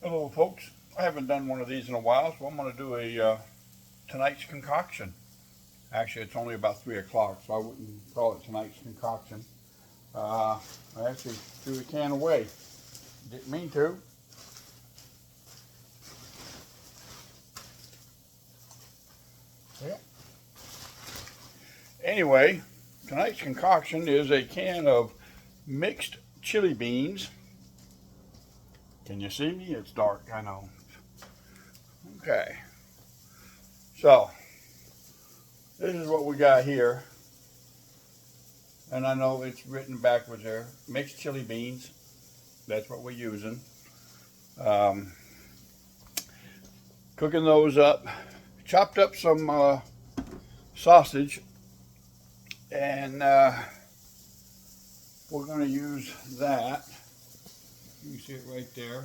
Hello folks, I haven't done one of these in a while, so I'm going to do a tonight's concoction. Actually, it's only about 3 o'clock, so I wouldn't call it tonight's concoction. I actually threw the can away. Didn't mean to. Yep. Anyway, tonight's concoction is a can of mixed chili beans. Can you see me? It's dark, I know. Okay. So, this is what we got here. And I know it's written backwards there. Mixed chili beans. That's what we're using. Cooking those up. Chopped up some sausage. And we're going to use that. You can see it right there.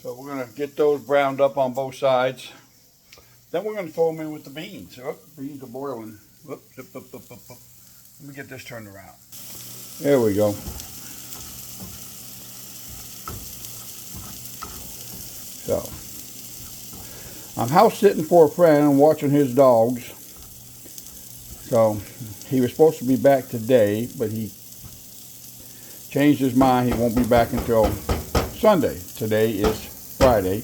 So we're going to get those browned up on both sides. Then we're going to throw them in with the beans. Oh, beans are boiling. Whoops, up. Let me get this turned around. There we go. So, I'm house sitting for a friend and watching his dogs. So, he was supposed to be back today, but he changed his mind. He won't be back until Sunday. Today is Friday.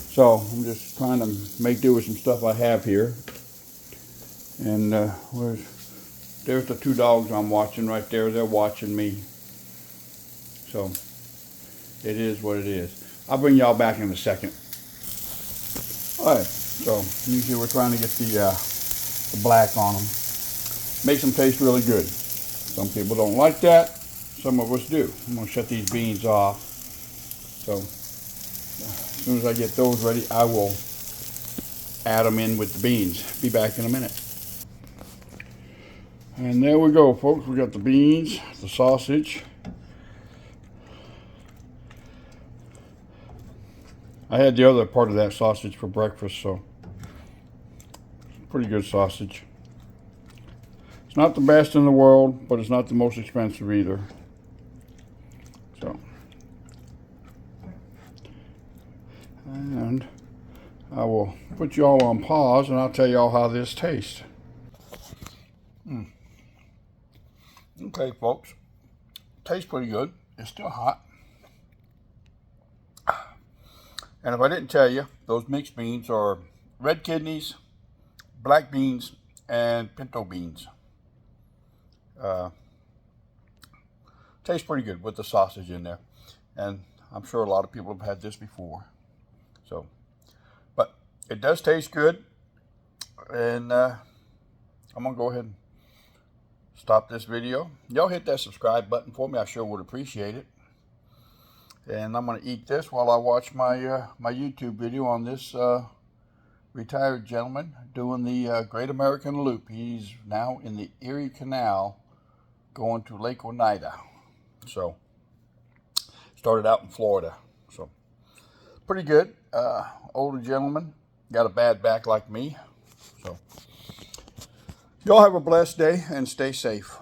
So I'm just trying to make do with some stuff I have here. And there's the 2 dogs I'm watching right there. They're watching me. So it is what it is. I'll bring y'all back in a second. Alright, so usually we're trying to get the black on them. Makes them taste really good. Some people don't like that. Some of us do. I'm going to shut these beans off. So as soon as I get those ready, I will add them in with the beans. Be back in a minute. And there we go, folks. We got the beans, the sausage. I had the other part of that sausage for breakfast, so it's pretty good sausage. It's not the best in the world, but it's not the most expensive either. So, and I will put y'all on pause and I'll tell y'all how this tastes. Okay, folks. Tastes pretty good. It's still hot. And if I didn't tell you, those mixed beans are red kidneys, black beans, and pinto beans. Tastes pretty good with the sausage in there. And I'm sure a lot of people have had this before. So, but it does taste good. And I'm going to go ahead and stop this video. Y'all hit that subscribe button for me. I sure would appreciate it. And I'm going to eat this while I watch my my YouTube video on this retired gentleman doing the Great American Loop. He's now in the Erie Canal going to Lake Oneida. So, started out in Florida. So, pretty good. Older gentleman. Got a bad back like me. So, y'all have a blessed day and stay safe.